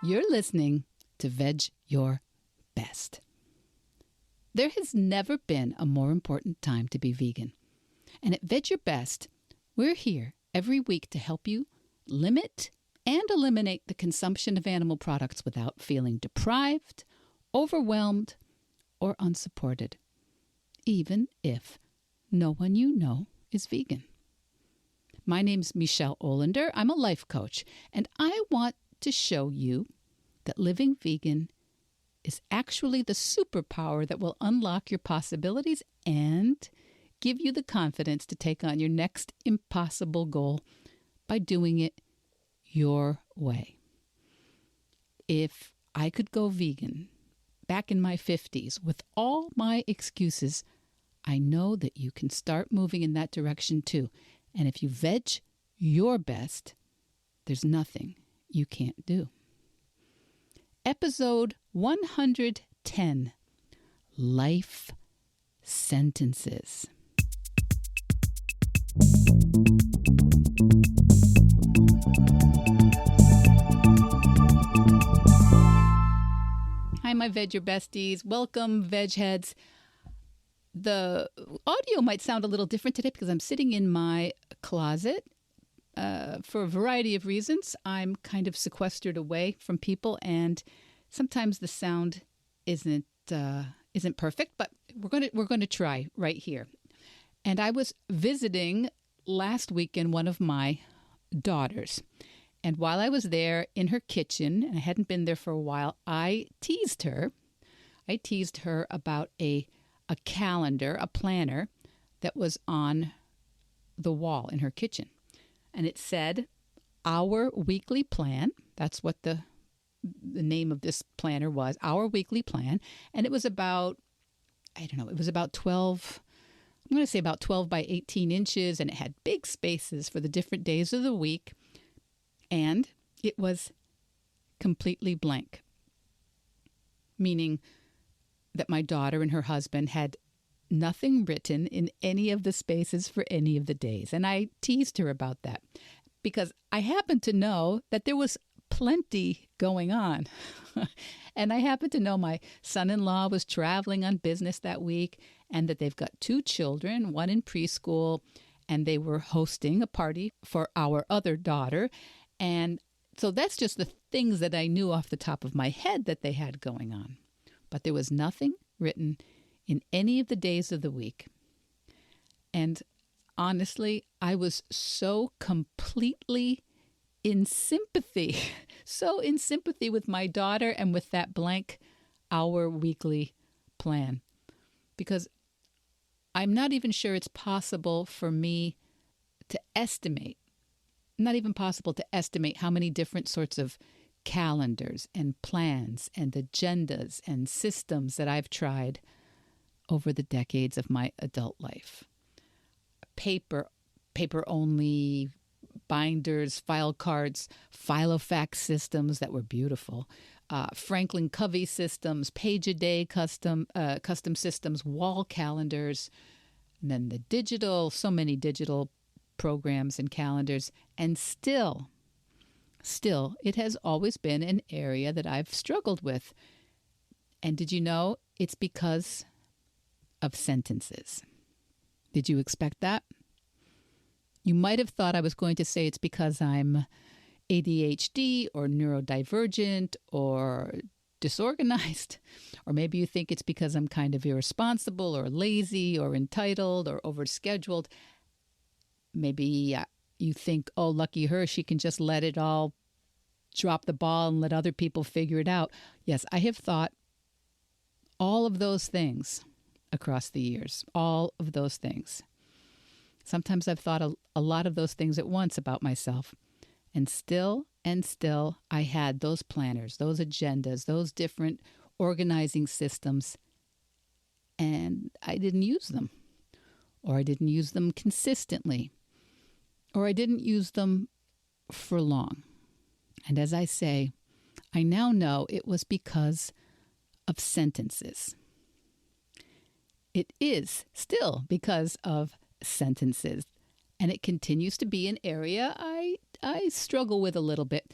You're listening to Veg Your Best. There has never been a more important time to be vegan. And at Veg Your Best, we're here every week to help you limit and eliminate the consumption of animal products without feeling deprived, overwhelmed, or unsupported, even if no one you know is vegan. My name's Michelle Olander. I'm a life coach, and I want to show you that living vegan is actually the superpower that will unlock your possibilities and give you the confidence to take on your next impossible goal by doing it your way. If I could go vegan back in my 50s with all my excuses, I know that you can start moving in that direction too. And if you veg your best, there's nothing you can't do. Episode 110, Life Sentences. Hi, my Veg Your Besties. Welcome, Veg Heads. The audio might sound a little different today because I'm sitting in my closet. For a variety of reasons, I'm kind of sequestered away from people, and sometimes the sound isn't perfect. But we're going to try right here. And I was visiting last weekend one of my daughters, and while I was there in her kitchen, and I hadn't been there for a while, I teased her. I teased her about a calendar, a planner that was on the wall in her kitchen. And it said, Our Weekly Plan. That's what the name of this planner was, Our Weekly Plan. And it was about, it was about 12, I'm going to say about 12 by 18 inches. And it had big spaces for the different days of the week. And it was completely blank, meaning that my daughter and her husband had nothing written in any of the spaces for any of the days. And I teased her about that because I happened to know that there was plenty going on. And I happened to know my son-in-law was traveling on business that week and that they've got 2 children, one in preschool, and they were hosting a party for our other daughter. And so that's just the things that I knew off the top of my head that they had going on. But there was nothing written in any of the days of the week. And honestly, I was so completely in sympathy, so in sympathy with my daughter and with that blank Our Weekly Plan. Because I'm not even sure it's possible for me to estimate, not even possible to estimate how many different sorts of calendars and plans and agendas and systems that I've tried over the decades of my adult life. Paper-only binders, file cards, Filofax systems that were beautiful, Franklin Covey systems, page-a-day custom systems, wall calendars, and then the digital, so many digital programs and calendars, and still, it has always been an area that I've struggled with. And did you know it's because of sentences? Did you expect that? You might have thought I was going to say it's because I'm ADHD or neurodivergent or disorganized. Or maybe you think it's because I'm kind of irresponsible or lazy or entitled or overscheduled. Maybe you think, oh, lucky her, she can just let it all drop the ball and let other people figure it out. Yes, I have thought all of those things across the years, all of those things. Sometimes I've thought a lot of those things at once about myself. And still, I had those planners, those agendas, those different organizing systems, and I didn't use them. Or I didn't use them consistently. Or I didn't use them for long. And as I say, I now know it was because of sentences. It is still because of sentences. And it continues to be an area I struggle with a little bit.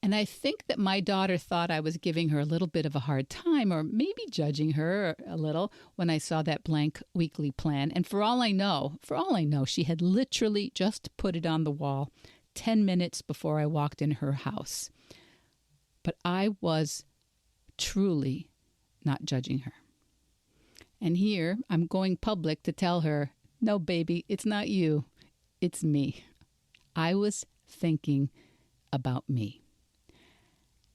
And I think that my daughter thought I was giving her a little bit of a hard time, or maybe judging her a little, when I saw that blank weekly plan. And for all I know, she had literally just put it on the wall 10 minutes before I walked in her house. But I was truly not judging her. And here I'm going public to tell her, no, baby, it's not you. It's me. I was thinking about me.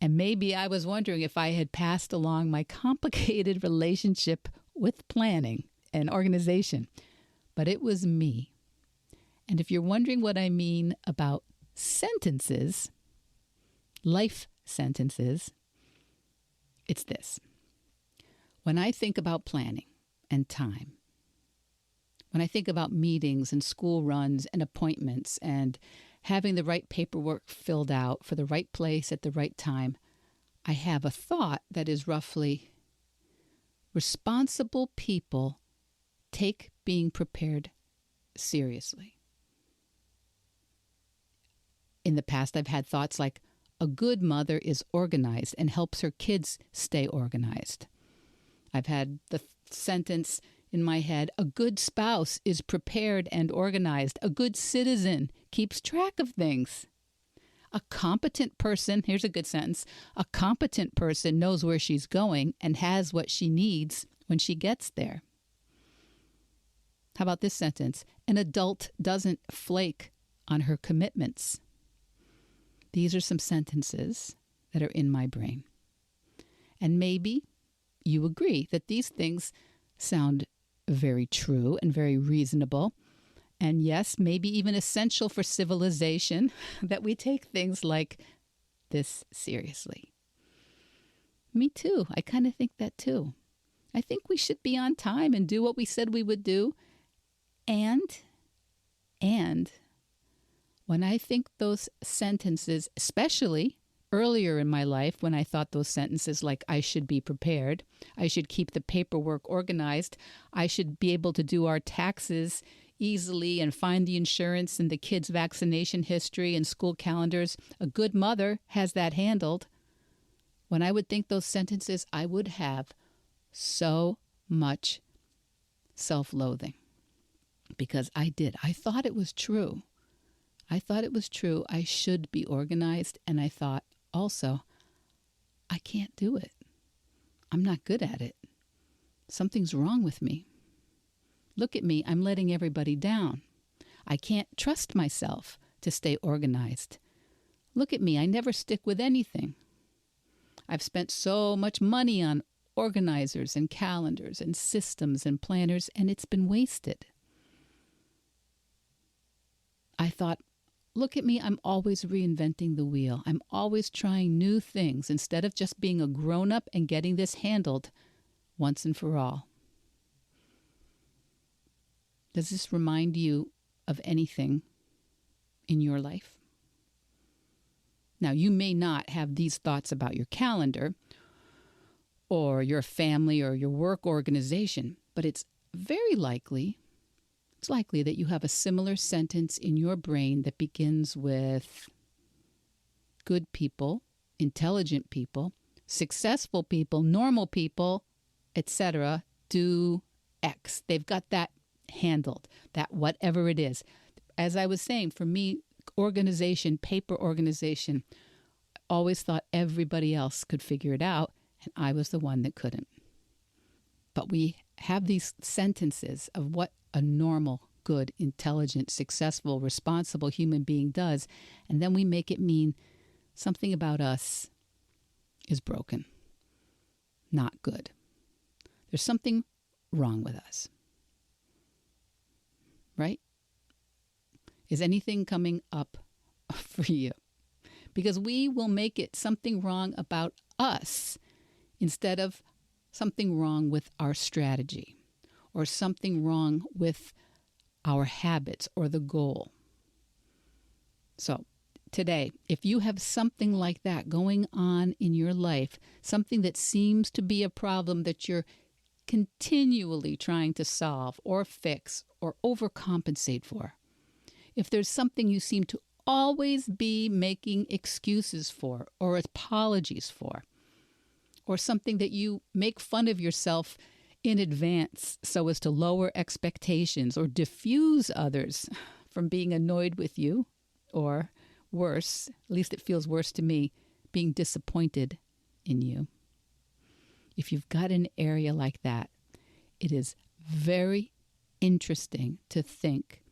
And maybe I was wondering if I had passed along my complicated relationship with planning and organization. But it was me. And if you're wondering what I mean about sentences, life sentences, it's this. When I think about planning and time, when I think about meetings and school runs and appointments and having the right paperwork filled out for the right place at the right time, I have a thought that is roughly, responsible people take being prepared seriously. In the past, I've had thoughts like, a good mother is organized and helps her kids stay organized. I've had the sentence in my head, a good spouse is prepared and organized. A good citizen keeps track of things. A competent person, here's a good sentence, a competent person knows where she's going and has what she needs when she gets there. How about this sentence? An adult doesn't flake on her commitments. These are some sentences that are in my brain. And maybe you agree that these things sound very true and very reasonable. And yes, maybe even essential for civilization, that we take things like this seriously. Me too. I kind of think that too. I think we should be on time and do what we said we would do. And when I think those sentences, especially earlier in my life when I thought those sentences like I should be prepared, I should keep the paperwork organized, I should be able to do our taxes easily and find the insurance and the kids' vaccination history and school calendars. A good mother has that handled. When I would think those sentences, I would have so much self-loathing because I did. I thought it was true. I should be organized. And I thought also, I can't do it. I'm not good at it. Something's wrong with me. Look at me. I'm letting everybody down. I can't trust myself to stay organized. Look at me. I never stick with anything. I've spent so much money on organizers and calendars and systems and planners, and it's been wasted. I thought, look at me, I'm always reinventing the wheel. I'm always trying new things instead of just being a grown-up and getting this handled once and for all. Does this remind you of anything in your life? Now, you may not have these thoughts about your calendar or your family or your work organization, but it's likely that you have a similar sentence in your brain that begins with good people, intelligent people, successful people, normal people, etc. do X. They've got that handled, that whatever it is. As I was saying, for me, organization, paper organization, I always thought everybody else could figure it out, and I was the one that couldn't. But we have these sentences of what a normal, good, intelligent, successful, responsible human being does, and then we make it mean something about us is broken, not good. There's something wrong with us. Right? Is anything coming up for you? Because we will make it something wrong about us instead of something wrong with our strategy or something wrong with our habits or the goal. So today, if you have something like that going on in your life, something that seems to be a problem that you're continually trying to solve or fix or overcompensate for, if there's something you seem to always be making excuses for or apologies for, or something that you make fun of yourself in advance so as to lower expectations or diffuse others from being annoyed with you, or worse, at least it feels worse to me, being disappointed in you. If you've got an area like that, it is very interesting to think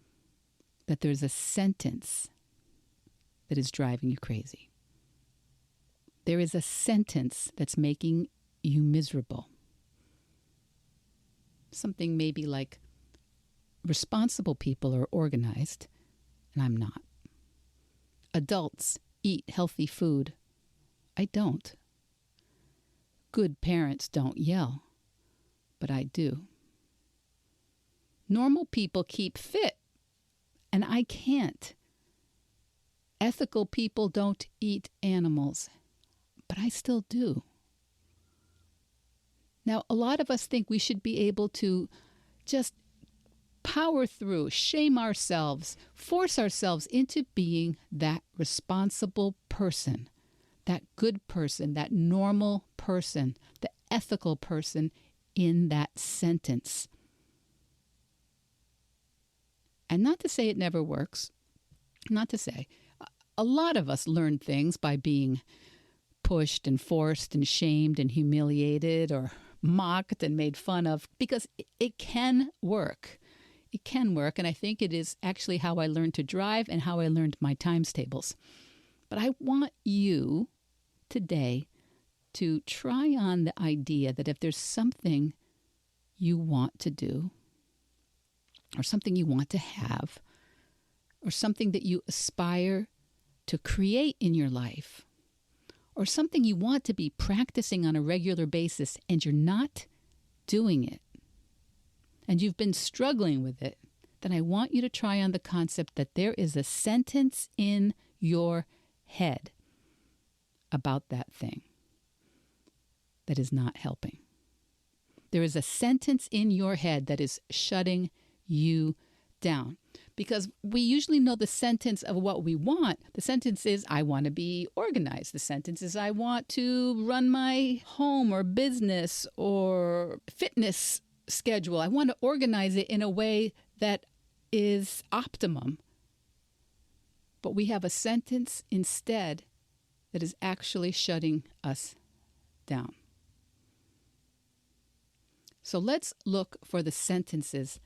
that there's a sentence that is driving you crazy. There is a sentence that's making you miserable. Something maybe like, responsible people are organized, and I'm not. Adults eat healthy food. I don't. Good parents don't yell, but I do. Normal people keep fit, and I can't. Ethical people don't eat animals, but I still do. Now, a lot of us think we should be able to just power through, shame ourselves, force ourselves into being that responsible person, that good person, that normal person, the ethical person in that sentence. And not to say it never works, not to say. A lot of us learn things by being pushed and forced and shamed and humiliated or mocked and made fun of, because it can work. It can work, and I think it is actually how I learned to drive and how I learned my times tables. But I want you today to try on the idea that if there's something you want to do, or something you want to have, or something that you aspire to create in your life, or something you want to be practicing on a regular basis and you're not doing it, and you've been struggling with it, then I want you to try on the concept that there is a sentence in your head about that thing that is not helping. There is a sentence in your head that is shutting you down. Because we usually know the sentence of what we want. The sentence is, I want to be organized. The sentence is, I want to run my home or business or fitness schedule. I want to organize it in a way that is optimum. But we have a sentence instead that is actually shutting us down. So let's look for the sentences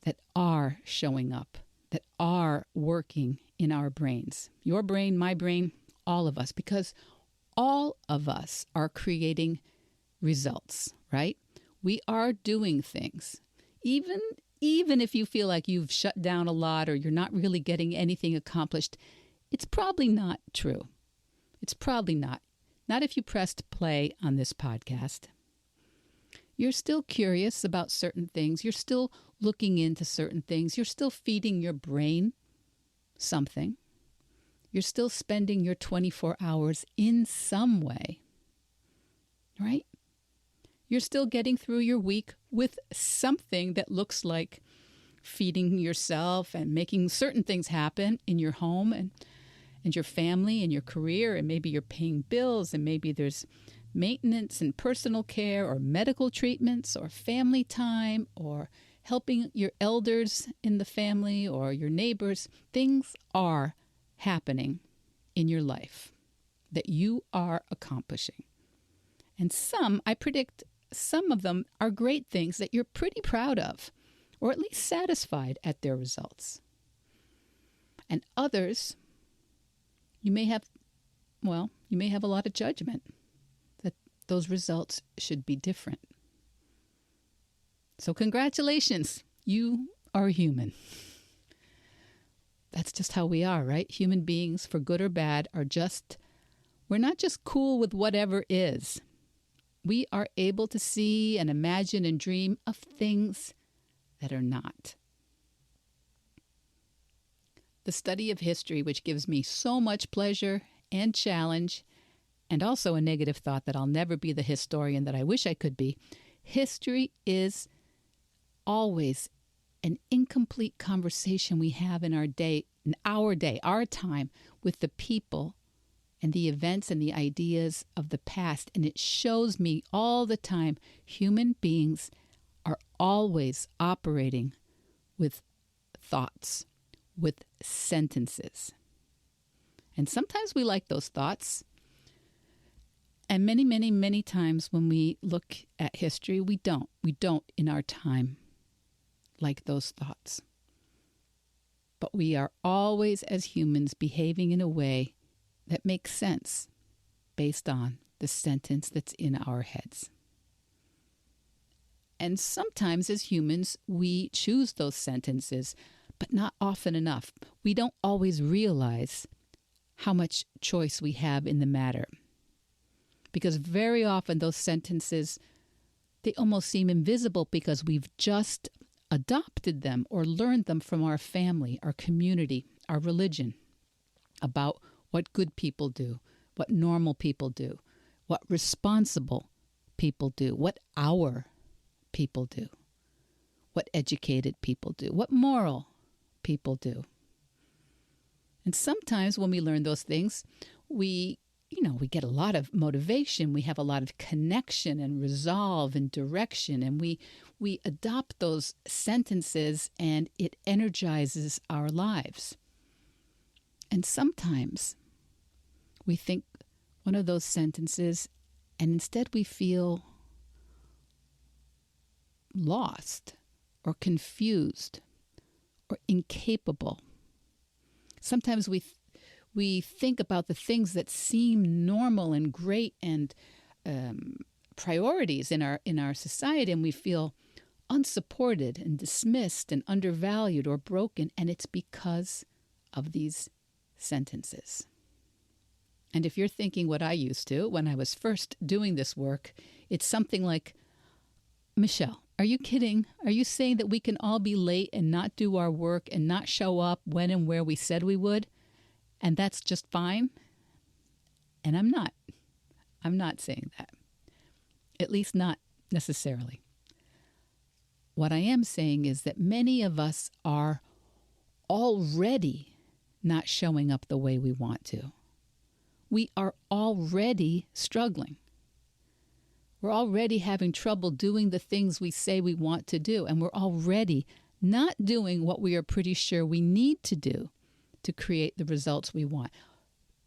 that are showing up, that are working in our brains. Your brain, my brain, all of us, because all of us are creating results, right? We are doing things. Even if you feel like you've shut down a lot or you're not really getting anything accomplished, it's probably not true. It's probably not. Not if you pressed play on this podcast. You're still curious about certain things. You're still looking into certain things. You're still feeding your brain something. You're still spending your 24 hours in some way, right? You're still getting through your week with something that looks like feeding yourself and making certain things happen in your home and your family and your career, and maybe you're paying bills, and maybe there's maintenance and personal care or medical treatments or family time or helping your elders in the family or your neighbors. Things are happening in your life that you are accomplishing. And I predict some of them are great things that you're pretty proud of, or at least satisfied at their results. And others, you may have a lot of judgment that those results should be different. So congratulations, you are human. That's just how we are, right? Human beings, for good or bad, we're not just cool with whatever is. We are able to see and imagine and dream of things that are not. The study of history, which gives me so much pleasure and challenge, and also a negative thought that I'll never be the historian that I wish I could be, history is always an incomplete conversation we have in our day, our time with the people and the events and the ideas of the past. And it shows me all the time human beings are always operating with thoughts, with sentences. And sometimes we like those thoughts. And many, many, many times when we look at history, we don't in our time like those thoughts. But we are always, as humans, behaving in a way that makes sense based on the sentence that's in our heads. And sometimes as humans, we choose those sentences, but not often enough. We don't always realize how much choice we have in the matter. Because very often those sentences, they almost seem invisible because we've just adopted them or learned them from our family, our community, our religion, about what good people do, what normal people do, what responsible people do, what our people do, what educated people do, what moral people do. And sometimes when we learn those things, we get a lot of motivation, we have a lot of connection and resolve and direction, and we adopt those sentences and it energizes our lives. And sometimes we think one of those sentences and instead we feel lost or confused or incapable. Sometimes we think about the things that seem normal and great and priorities in our society, and we feel unsupported and dismissed and undervalued or broken, and it's because of these sentences. And if you're thinking what I used to when I was first doing this work, it's something like, Michelle, are you kidding? Are you saying that we can all be late and not do our work and not show up when and where we said we would? And that's just fine? And I'm not. I'm not saying that. At least not necessarily. What I am saying is that many of us are already not showing up the way we want to. We are already struggling. We're already having trouble doing the things we say we want to do, and we're already not doing what we are pretty sure we need to do to create the results we want.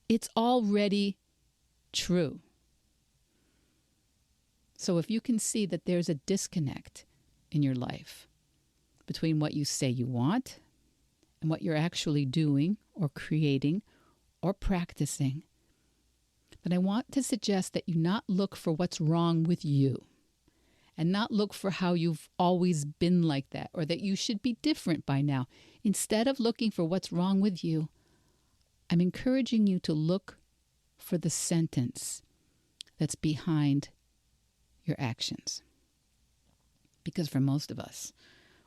It's already true. So if you can see that there's a disconnect in your life between what you say you want and what you're actually doing or creating or practicing, then I want to suggest that you not look for what's wrong with you and not look for how you've always been like that or that you should be different by now. Instead of looking for what's wrong with you, I'm encouraging you to look for the sentence that's behind your actions. Because for most of us,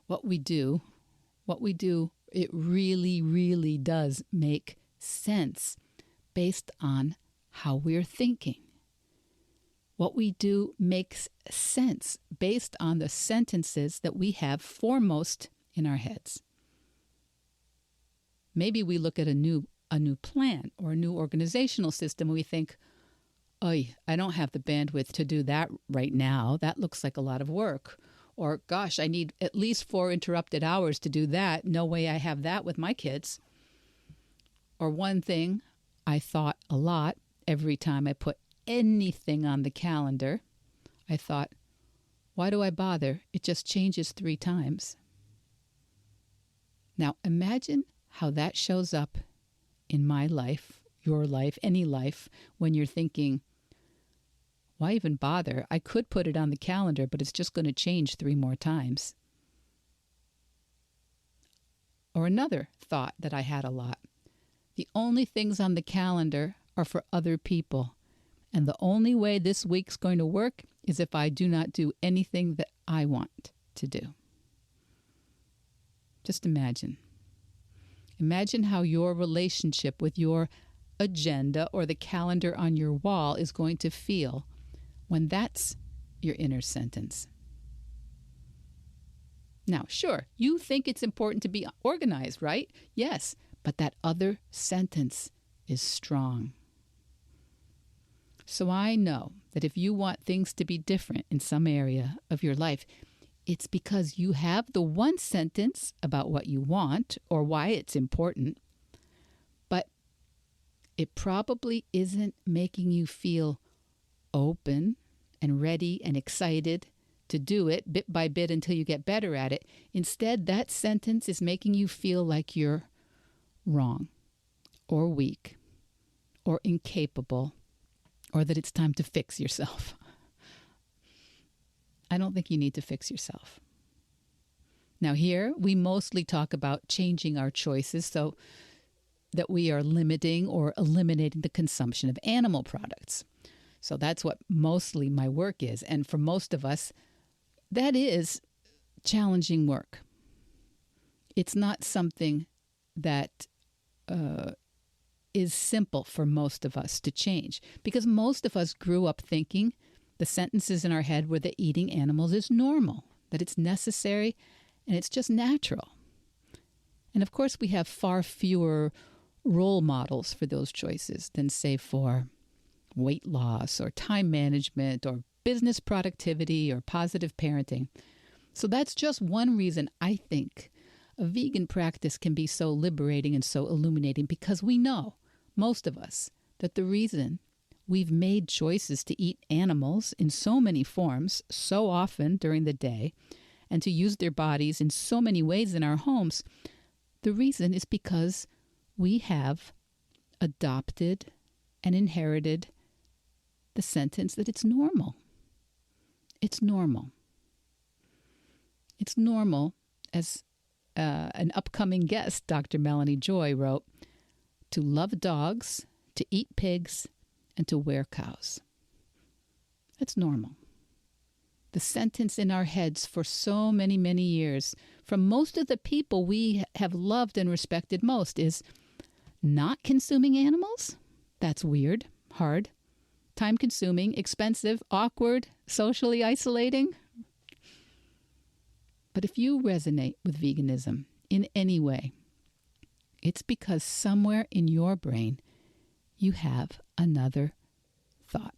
what we do, it really, really does make sense based on how we're thinking. What we do makes sense based on the sentences that we have foremost in our heads. Maybe we look at a new plan or a new organizational system and we think, "Oy, I don't have the bandwidth to do that right now. That looks like a lot of work." Or, "Gosh, I need at least 4 interrupted hours to do that. No way I have that with my kids." Or one thing I thought a lot every time I put anything on the calendar, I thought, why do I bother? It just changes 3 times. Now imagine how that shows up in my life, your life, any life, when you're thinking, why even bother? I could put it on the calendar, but it's just going to change 3 more times. Or another thought that I had a lot. The only things on the calendar are for other people. And the only way this week's going to work is if I do not do anything that I want to do. Just imagine. Imagine how your relationship with your agenda or the calendar on your wall is going to feel when that's your inner sentence. Now, sure, you think it's important to be organized, right? Yes, but that other sentence is strong. So I know that if you want things to be different in some area of your life, it's because you have the one sentence about what you want or why it's important, but it probably isn't making you feel open and ready and excited to do it bit by bit until you get better at it. Instead, that sentence is making you feel like you're wrong or weak or incapable or that it's time to fix yourself. I don't think you need to fix yourself. Now here, we mostly talk about changing our choices so that we are limiting or eliminating the consumption of animal products. So that's what mostly my work is. And for most of us, that is challenging work. It's not something that is simple for most of us to change, because most of us grew up thinking the sentences in our head were that eating animals is normal, that it's necessary, and it's just natural. And of course, we have far fewer role models for those choices than, say, for weight loss or time management or business productivity or positive parenting. So that's just one reason I think a vegan practice can be so liberating and so illuminating, because we know, most of us, that the reason we've made choices to eat animals in so many forms, so often during the day, and to use their bodies in so many ways in our homes, the reason is because we have adopted and inherited the sentence that it's normal. It's normal. It's normal, as an upcoming guest, Dr. Melanie Joy, wrote, to love dogs, to eat pigs, and to wear cows. That's normal. The sentence in our heads for so many, many years from most of the people we have loved and respected most is not consuming animals? That's weird, hard, time-consuming, expensive, awkward, socially isolating. But if you resonate with veganism in any way, it's because somewhere in your brain you have another thought.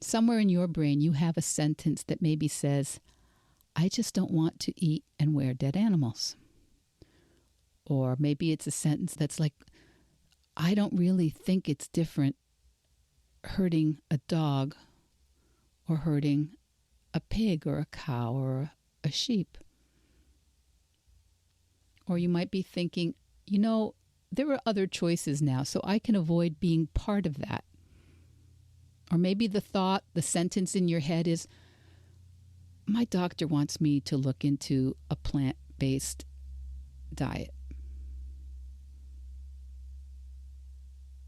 Somewhere in your brain you have a sentence that maybe says, I just don't want to eat and wear dead animals. Or maybe it's a sentence that's like, I don't really think it's different hurting a dog or hurting a pig or a cow or a sheep. Or you might be thinking, there are other choices now, so I can avoid being part of that. Or maybe the thought, the sentence in your head is, my doctor wants me to look into a plant-based diet.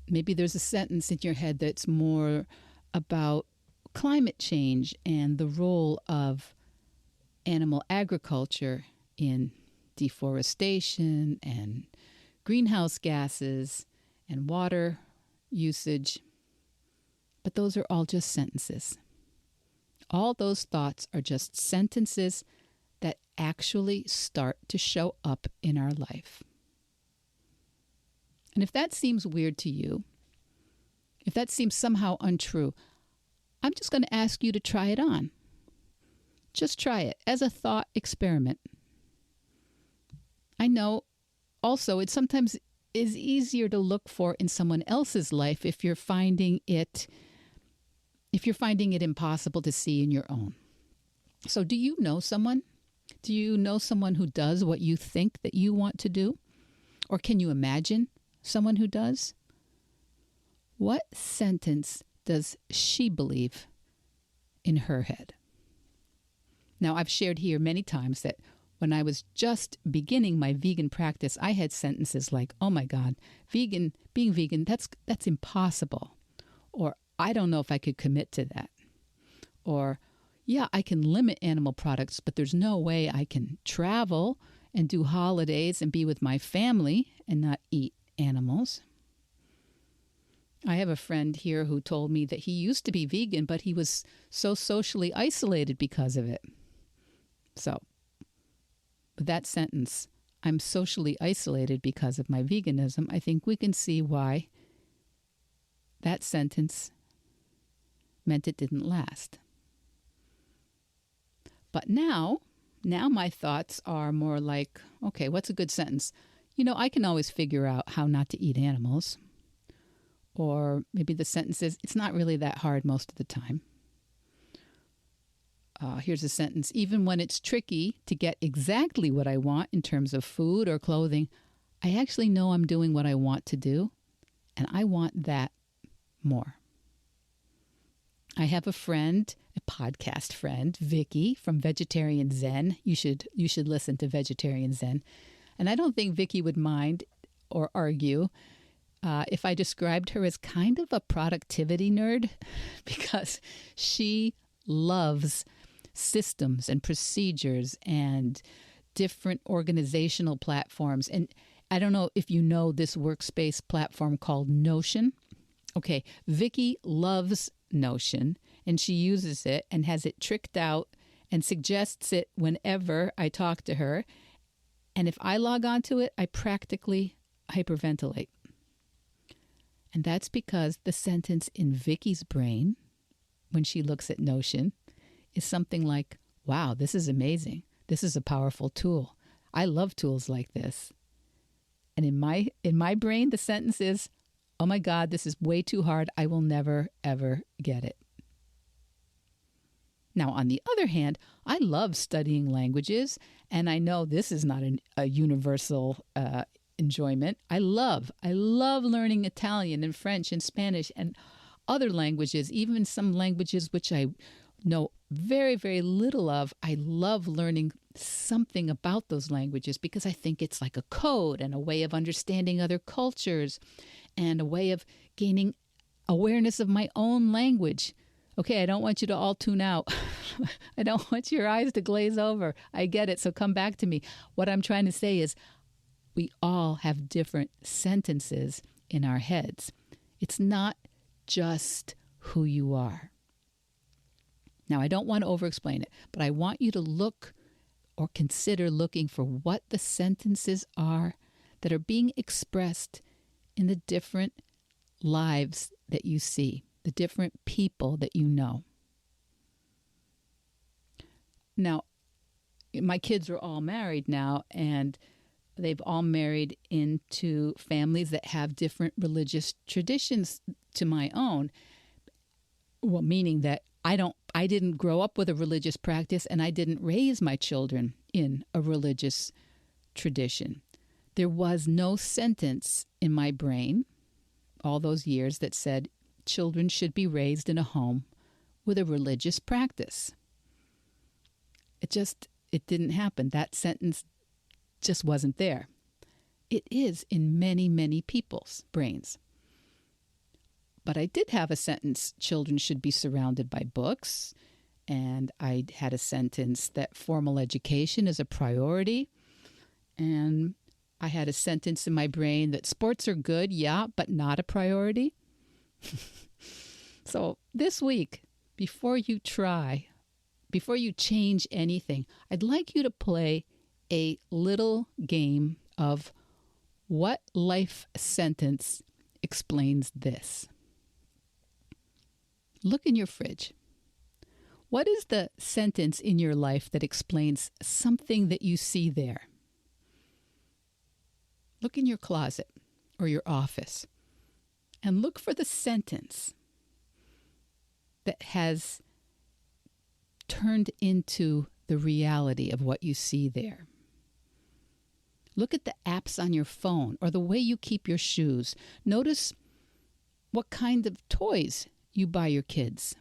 Maybe there's a sentence in your head that's more about climate change and the role of animal agriculture in deforestation and greenhouse gases and water usage. But those are all just sentences. All those thoughts are just sentences that actually start to show up in our life. And if that seems weird to you, if that seems somehow untrue, I'm just going to ask you to try it on. Just try it as a thought experiment. I know also it sometimes is easier to look for in someone else's life if you're finding it impossible to see in your own. So do you know someone? Do you know someone who does what you think that you want to do? Or can you imagine someone who does? What sentence does she believe in her head? Now, I've shared here many times that when I was just beginning my vegan practice, I had sentences like, oh my God, being vegan, that's impossible. Or I don't know if I could commit to that. Or, yeah, I can limit animal products, but there's no way I can travel and do holidays and be with my family and not eat animals. I have a friend here who told me that he used to be vegan, but he was so socially isolated because of it. So, with that sentence, I'm socially isolated because of my veganism, I think we can see why that sentence meant it didn't last. But now my thoughts are more like, okay, what's a good sentence? I can always figure out how not to eat animals. Or maybe the sentence is, it's not really that hard most of the time. Here's a sentence. Even when it's tricky to get exactly what I want in terms of food or clothing, I actually know I'm doing what I want to do, and I want that more. I have a friend, a podcast friend, Vicky from Vegetarian Zen. You should listen to Vegetarian Zen. And I don't think Vicky would mind or argue if I described her as kind of a productivity nerd, because she loves systems and procedures and different organizational platforms. And I don't know if you know this workspace platform called Notion. Okay, Vicky loves Notion, and she uses it and has it tricked out and suggests it whenever I talk to her. And if I log onto it, I practically hyperventilate. And that's because the sentence in Vicky's brain, when she looks at Notion, is something like, wow, this is amazing. This is a powerful tool. I love tools like this. And in my brain, the sentence is, oh my God, this is way too hard. I will never, ever get it. Now, on the other hand, I love studying languages, and I know this is not a universal enjoyment. I love learning Italian and French and Spanish and other languages, even some languages which I know very, very little of. I love learning something about those languages because I think it's like a code and a way of understanding other cultures and a way of gaining awareness of my own language. Okay, I don't want you to all tune out. I don't want your eyes to glaze over. I get it, so come back to me. What I'm trying to say is we all have different sentences in our heads. It's not just who you are. Now, I don't want to over-explain it, but I want you to look or consider looking for what the sentences are that are being expressed in the different lives that you see, the different people that you know. Now, my kids are all married now, and they've all married into families that have different religious traditions to my own. Well, meaning that I didn't grow up with a religious practice, and I didn't raise my children in a religious tradition. There was no sentence in my brain all those years that said children should be raised in a home with a religious practice. It didn't happen. That sentence just wasn't there. It is in many, many people's brains. But I did have a sentence, children should be surrounded by books, and I had a sentence that formal education is a priority, and I had a sentence in my brain that sports are good, yeah, but not a priority. So this week, before you change anything, I'd like you to play a little game of what life sentence explains this. Look in your fridge. What is the sentence in your life that explains something that you see there? Look in your closet or your office and look for the sentence that has turned into the reality of what you see there. Look at the apps on your phone or the way you keep your shoes. Notice what kind of toys you buy your kids.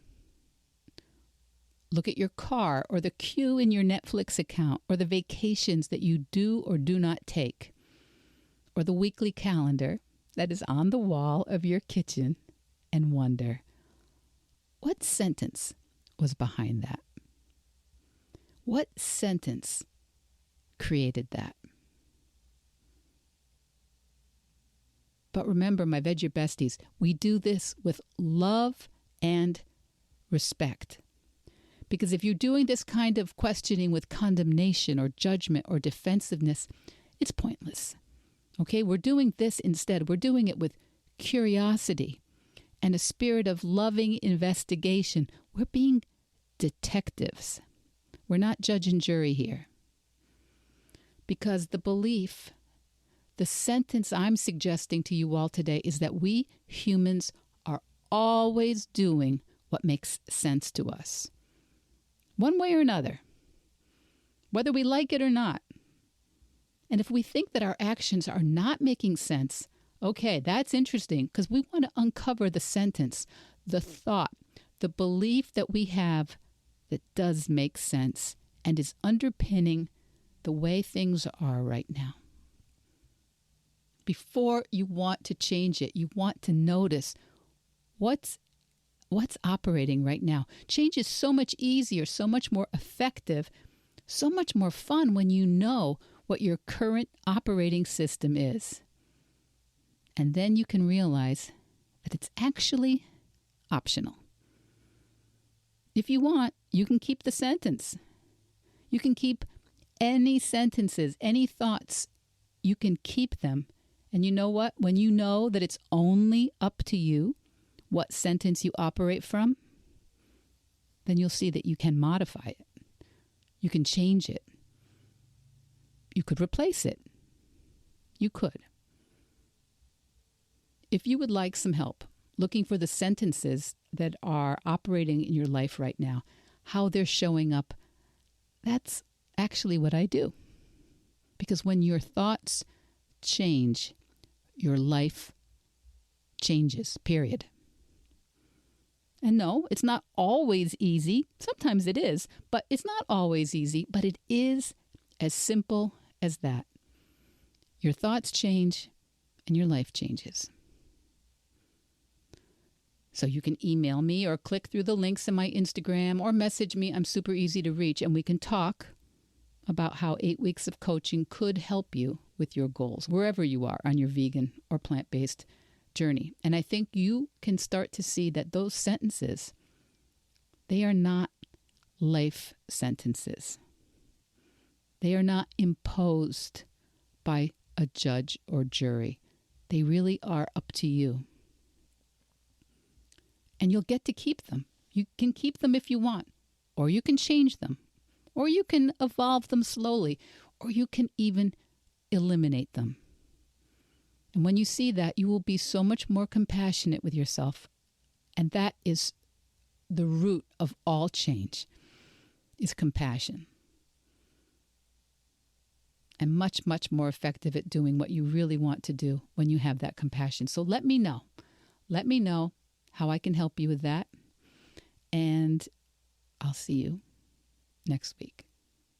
Look at your car or the queue in your Netflix account or the vacations that you do or do not take or the weekly calendar that is on the wall of your kitchen and wonder, what sentence was behind that? What sentence created that? But remember, my Veg Your Besties, we do this with love and respect Because if you're doing this kind of questioning with condemnation or judgment or defensiveness, it's pointless. Okay, we're doing this instead. We're doing it with curiosity and a spirit of loving investigation. We're being detectives. We're not judge and jury here. Because the belief, the sentence I'm suggesting to you all today is that we humans are always doing what makes sense to us. One way or another, whether we like it or not. And if we think that our actions are not making sense, okay, that's interesting, because we want to uncover the sentence, the thought, the belief that we have that does make sense and is underpinning the way things are right now. Before you want to change it, you want to notice what's operating right now. Change is so much easier, so much more effective, so much more fun when you know what your current operating system is. And then you can realize that it's actually optional. If you want, you can keep the sentence. You can keep any sentences, any thoughts. You can keep them. And you know what? When you know that it's only up to you what sentence you operate from, then you'll see that you can modify it. You can change it. You could replace it. You could. If you would like some help looking for the sentences that are operating in your life right now, how they're showing up, that's actually what I do. Because when your thoughts change, your life changes, period. And no, it's not always easy. Sometimes it is, but it's not always easy. But it is as simple as that. Your thoughts change and your life changes. So you can email me or click through the links in my Instagram or message me. I'm super easy to reach, and we can talk about how 8 weeks of coaching could help you with your goals, wherever you are on your vegan or plant-based journey. And I think you can start to see that those sentences, they are not life sentences. They are not imposed by a judge or jury. They really are up to you. And you'll get to keep them. You can keep them if you want, or you can change them, or you can evolve them slowly, or you can even eliminate them. And when you see that, you will be so much more compassionate with yourself. And that is the root of all change, is compassion. And much, much more effective at doing what you really want to do when you have that compassion. So let me know. Let me know how I can help you with that. And I'll see you next week.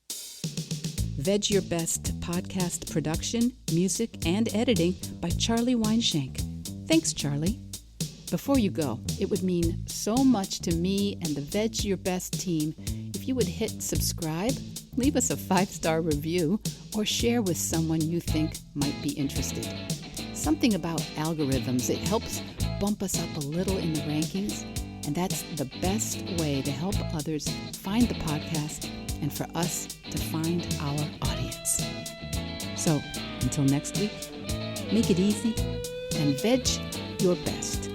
Veg Your Best podcast production, music, and editing by Charlie Weinshank. Thanks, Charlie. Before you go, it would mean so much to me and the Veg Your Best team if you would hit subscribe, leave us a 5-star review, or share with someone you think might be interested. Something about algorithms, it helps bump us up a little in the rankings, and that's the best way to help others find the podcast and for us to find our audience. So, until next week, make it easy and veg your best.